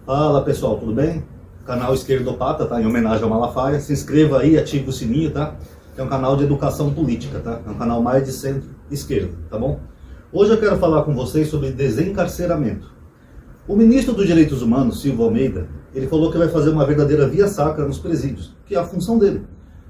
Fala pessoal, tudo bem? Canal Esquerdopata, tá? Em homenagem ao Malafaia. Se inscreva aí, ative o sininho, tá? É um canal de educação política, tá? É um canal mais de centro-esquerda, tá bom? Hoje eu quero falar com vocês sobre desencarceramento. O ministro dos Direitos Humanos, Silvio Almeida, ele falou que vai fazer uma verdadeira via-sacra nos presídios, que é a função dele,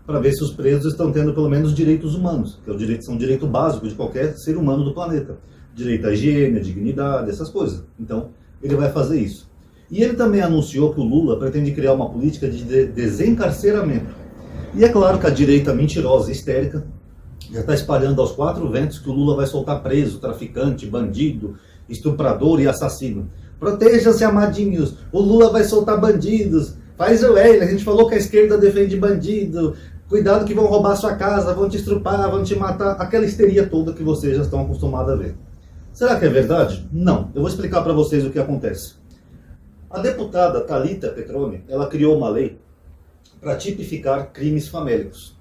para ver se os presos estão tendo pelo menos direitos humanos, que são direito básico de qualquer ser humano do planeta. Direito à higiene, à dignidade, essas coisas. Então, ele vai fazer isso. E ele também anunciou que o Lula pretende criar uma política de desencarceramento. E é claro que a direita mentirosa e histérica já está espalhando aos quatro ventos que o Lula vai soltar preso, traficante, bandido, estuprador e assassino. Protejam-se, amadinhos, o Lula vai soltar bandidos. Faz o L, a gente falou que a esquerda defende bandido. Cuidado que vão roubar sua casa, vão te estrupar, vão te matar. Aquela histeria toda que vocês já estão acostumados a ver. Será que é verdade? Não. Eu vou explicar para vocês o que acontece. A deputada Thalita Petroni, ela criou uma lei para tipificar crimes famélicos.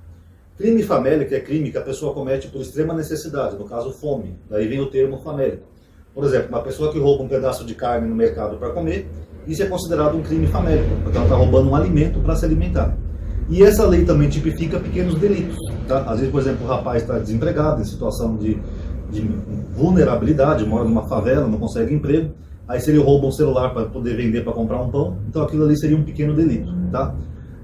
Crime famélico é crime que a pessoa comete por extrema necessidade, no caso fome. Daí vem o termo famélico. Por exemplo, uma pessoa que rouba um pedaço de carne no mercado para comer, isso é considerado um crime famélico, porque ela está roubando um alimento para se alimentar. E essa lei também tipifica pequenos delitos. Tá? Às vezes, por exemplo, o rapaz está desempregado, em situação de vulnerabilidade, mora numa favela, não consegue emprego. Aí se ele rouba um celular para poder vender para comprar um pão, então aquilo ali seria um pequeno delito, tá?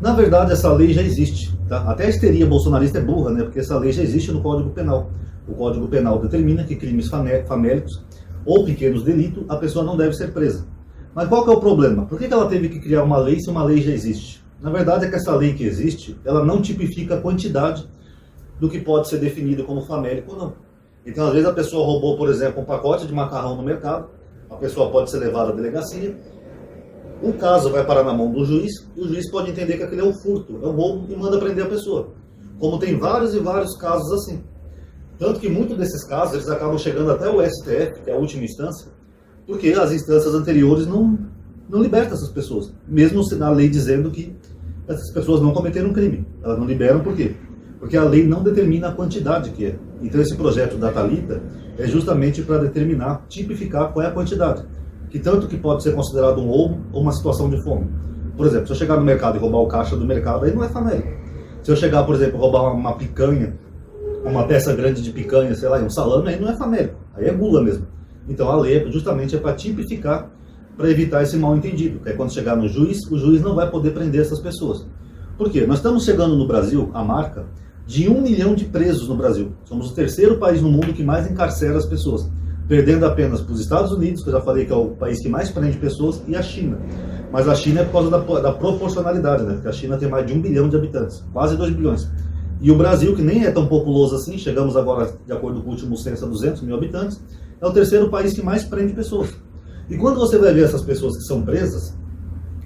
Na verdade, essa lei já existe, tá? Até a histeria bolsonarista é burra, né? Porque essa lei já existe no Código Penal. O Código Penal determina que crimes famélicos ou pequenos delitos, a pessoa não deve ser presa. Mas qual que é o problema? Por que ela teve que criar uma lei se uma lei já existe? Na verdade é que essa lei que existe, ela não tipifica a quantidade do que pode ser definido como famélico ou não. Então, às vezes a pessoa roubou, por exemplo, um pacote de macarrão no mercado, a pessoa pode ser levada à delegacia, o caso vai parar na mão do juiz, e o juiz pode entender que aquele é um furto, é um roubo, e manda prender a pessoa. Como tem vários e vários casos assim. Tanto que muitos desses casos, eles acabam chegando até o STF, que é a última instância, porque as instâncias anteriores não libertam essas pessoas, mesmo na lei dizendo que essas pessoas não cometeram crime. Elas não liberam por quê? Porque a lei não determina a quantidade que é. Então esse projeto da Thalita é justamente para determinar, tipificar qual é a quantidade. Que tanto que pode ser considerado um roubo ou uma situação de fome. Por exemplo, se eu chegar no mercado e roubar o caixa do mercado, aí não é famélico. Se eu chegar, por exemplo, roubar uma picanha, uma peça grande de picanha, sei lá, um salame, aí não é famélico. Aí é gula mesmo. Então a lei justamente é para tipificar, para evitar esse mal entendido. Que é quando chegar no juiz, o juiz não vai poder prender essas pessoas. Por quê? Nós estamos chegando no Brasil, a marca de 1 milhão de presos no Brasil. Somos o terceiro país no mundo que mais encarcera as pessoas, perdendo apenas para os Estados Unidos, que eu já falei que é o país que mais prende pessoas, e a China. Mas a China é por causa da proporcionalidade, né? Porque a China tem mais de 1 bilhão de habitantes, quase 2 bilhões. E o Brasil, que nem é tão populoso assim, chegamos agora, de acordo com o último censo, a 200 mil habitantes, é o terceiro país que mais prende pessoas. E quando você vai ver essas pessoas que são presas,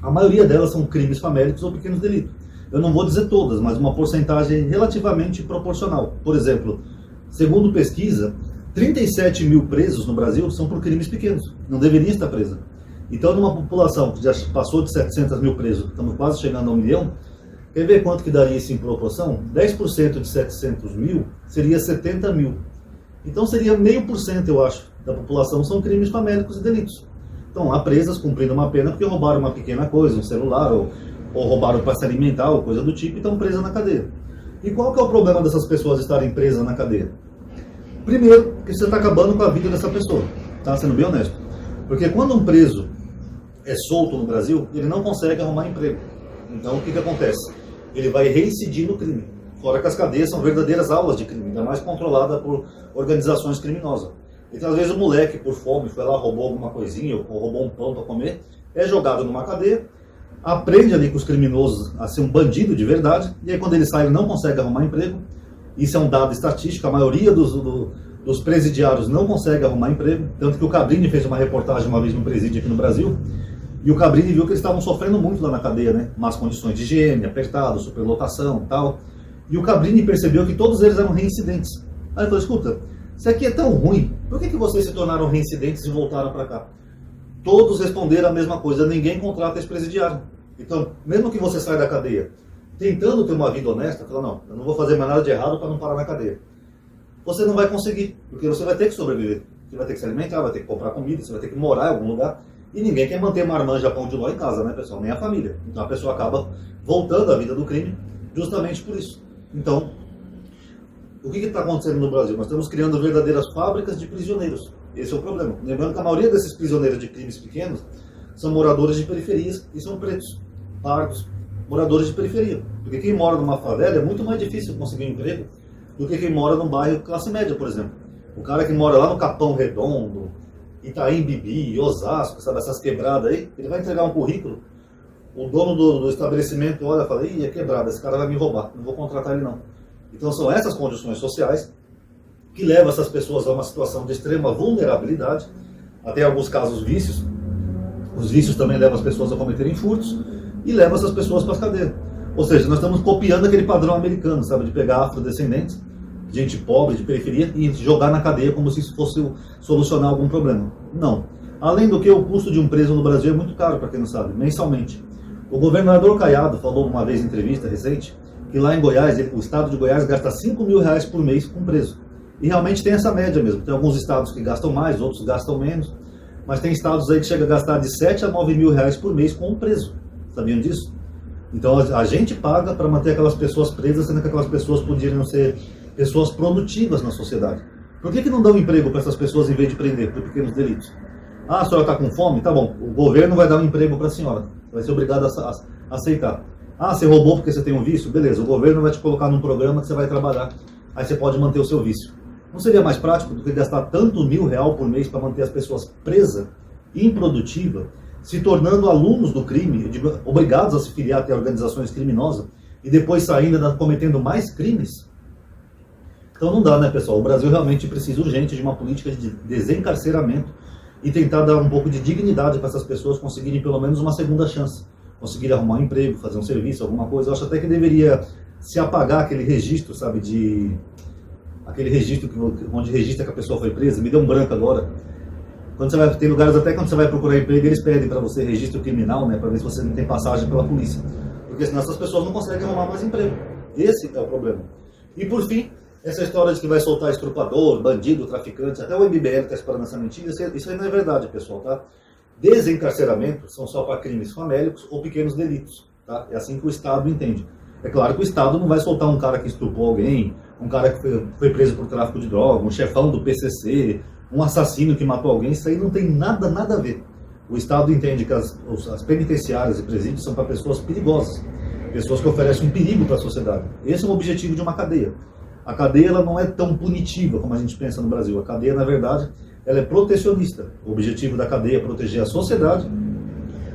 a maioria delas são crimes famélicos ou pequenos delitos. Eu não vou dizer todas, mas uma porcentagem relativamente proporcional. Por exemplo, segundo pesquisa, 37 mil presos no Brasil são por crimes pequenos. Não deveriam estar presos. Então, numa população que já passou de 700 mil presos, estamos quase chegando a 1 milhão, quer ver quanto que daria isso em proporção? 10% de 700 mil seria 70 mil. Então, seria 0,5%, eu acho, da população são crimes famélicos e delitos. Então, há presas cumprindo uma pena porque roubaram uma pequena coisa, um celular, ou roubaram para se alimentar, ou coisa do tipo, e estão presas na cadeia. E qual que é o problema dessas pessoas estarem presas na cadeia? Primeiro, que você está acabando com a vida dessa pessoa, tá? Sendo bem honesto. Porque quando um preso é solto no Brasil, ele não consegue arrumar emprego. Então, o que acontece? Ele vai reincidir no crime. Fora que as cadeias são verdadeiras aulas de crime, ainda mais controlada por organizações criminosas. Então, às vezes, o moleque, por fome, foi lá, roubou alguma coisinha, ou roubou um pão para comer, é jogado numa cadeia, aprende ali com os criminosos a ser um bandido de verdade, e aí quando ele sai ele não consegue arrumar emprego. Isso é um dado estatístico, a maioria dos presidiários não consegue arrumar emprego, tanto que o Cabrini fez uma reportagem uma vez no presídio aqui no Brasil, e o Cabrini viu que eles estavam sofrendo muito lá na cadeia, né? Más condições de higiene, apertado, superlotação e tal, e o Cabrini percebeu que todos eles eram reincidentes. Aí ele falou, escuta, isso aqui é tão ruim, por que vocês se tornaram reincidentes e voltaram para cá? Todos responderam a mesma coisa, ninguém contrata ex-presidiário. Então, mesmo que você saia da cadeia tentando ter uma vida honesta, fala, não, eu não vou fazer mais nada de errado para não parar na cadeia. Você não vai conseguir, porque você vai ter que sobreviver. Você vai ter que se alimentar, vai ter que comprar comida, você vai ter que morar em algum lugar. E ninguém quer manter marmanja, pão de ló em casa, né, pessoal? Nem a família. Então a pessoa acaba voltando à vida do crime justamente por isso. Então, o que está acontecendo no Brasil? Nós estamos criando verdadeiras fábricas de prisioneiros. Esse é o problema. Lembrando que a maioria desses prisioneiros de crimes pequenos são moradores de periferias e são pretos, pardos, moradores de periferia. Porque quem mora numa favela é muito mais difícil conseguir um emprego do que quem mora num bairro classe média, por exemplo. O cara que mora lá no Capão Redondo, Itaim Bibi, Osasco, sabe, essas quebradas aí, ele vai entregar um currículo, o dono do estabelecimento olha e fala, ih, é quebrada, esse cara vai me roubar, não vou contratar ele não. Então são essas condições sociais que levam essas pessoas a uma situação de extrema vulnerabilidade, até em alguns casos vícios. Os vícios também levam as pessoas a cometerem furtos e levam essas pessoas para as cadeias. Ou seja, nós estamos copiando aquele padrão americano, sabe, de pegar afrodescendentes, gente pobre, de periferia, e jogar na cadeia como se isso fosse solucionar algum problema. Não. Além do que, o custo de um preso no Brasil é muito caro, para quem não sabe, mensalmente. O governador Caiado falou uma vez em entrevista recente que lá em Goiás, o estado de Goiás gasta R$5.000 por mês com preso. E realmente tem essa média mesmo. Tem alguns estados que gastam mais, outros gastam menos. Mas tem estados aí que chega a gastar de R$7 a R$9.000 por mês com um preso. Sabiam disso? Então a gente paga para manter aquelas pessoas presas, sendo que aquelas pessoas poderiam ser pessoas produtivas na sociedade. Por que não dão emprego para essas pessoas em vez de prender por pequenos delitos? Ah, a senhora está com fome? Tá bom, o governo vai dar um emprego para a senhora. Vai ser obrigado a aceitar. Ah, você roubou porque você tem um vício? Beleza, o governo vai te colocar num programa que você vai trabalhar. Aí você pode manter o seu vício. Não seria mais prático do que gastar tanto R$1.000 por mês para manter as pessoas presas, improdutivas, se tornando alunos do crime, obrigados a se filiar até organizações criminosas e depois saindo cometendo mais crimes? Então não dá, né, pessoal? O Brasil realmente precisa urgente de uma política de desencarceramento e tentar dar um pouco de dignidade para essas pessoas conseguirem pelo menos uma segunda chance. Conseguirem arrumar um emprego, fazer um serviço, alguma coisa. Eu acho até que deveria se apagar aquele registro, sabe, aquele registro onde registra que a pessoa foi presa. Me deu um branco agora. Tem lugares até quando você vai procurar emprego, eles pedem para você registro criminal, né, para ver se você não tem passagem pela polícia. Porque senão essas pessoas não conseguem arrumar mais emprego. Esse é o problema. E por fim, essa história de que vai soltar estrupador, bandido, traficante, até o MBL está esperando essa mentira, isso aí não é verdade, pessoal, tá? Desencarceramento são só para crimes famélicos ou pequenos delitos, tá? É assim que o Estado entende. É claro que o Estado não vai soltar um cara que estuprou alguém, um cara que foi preso por tráfico de droga, um chefão do PCC, um assassino que matou alguém, isso aí não tem nada a ver. O Estado entende que as penitenciárias e presídios são para pessoas perigosas, pessoas que oferecem um perigo para a sociedade. Esse é o objetivo de uma cadeia. A cadeia ela não é tão punitiva como a gente pensa no Brasil. A cadeia, na verdade, ela é protecionista. O objetivo da cadeia é proteger a sociedade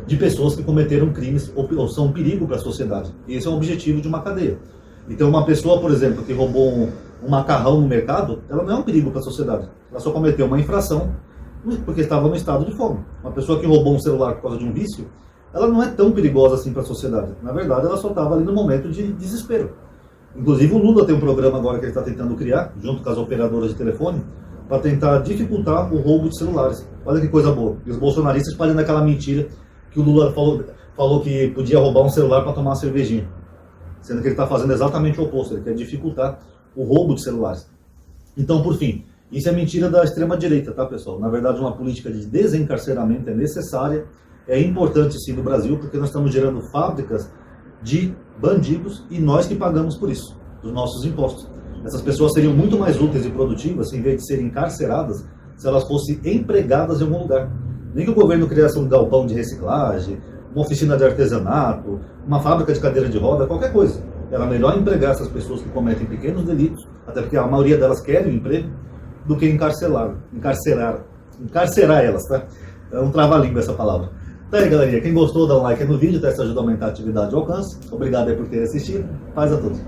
de pessoas que cometeram crimes ou são um perigo para a sociedade. Esse é o objetivo de uma cadeia. Então, uma pessoa, por exemplo, que roubou um macarrão no mercado, ela não é um perigo para a sociedade. Ela só cometeu uma infração porque estava no estado de fome. Uma pessoa que roubou um celular por causa de um vício, ela não é tão perigosa assim para a sociedade. Na verdade, ela só estava ali no momento de desespero. Inclusive o Lula tem um programa agora que ele está tentando criar, junto com as operadoras de telefone, para tentar dificultar o roubo de celulares. Olha que coisa boa. E os bolsonaristas espalhando aquela mentira que o Lula falou que podia roubar um celular para tomar uma cervejinha. Sendo que ele está fazendo exatamente o oposto, ele quer dificultar o roubo de celulares. Então, por fim, isso é mentira da extrema-direita, tá, pessoal? Na verdade, uma política de desencarceramento é necessária, é importante sim no Brasil, porque nós estamos gerando fábricas de bandidos e nós que pagamos por isso, dos nossos impostos. Essas pessoas seriam muito mais úteis e produtivas, em vez de serem encarceradas, se elas fossem empregadas em algum lugar. Nem que o governo criasse um galpão de reciclagem, uma oficina de artesanato, uma fábrica de cadeira de roda, qualquer coisa. Era melhor empregar essas pessoas que cometem pequenos delitos, até porque a maioria delas querem um emprego, do que encarcerar elas, tá? É um trava-língua essa palavra. Tá aí, galerinha. Quem gostou, dá um like aí no vídeo, tá? Isso ajuda a aumentar a atividade e o alcance. Obrigado aí por ter assistido. Paz a todos.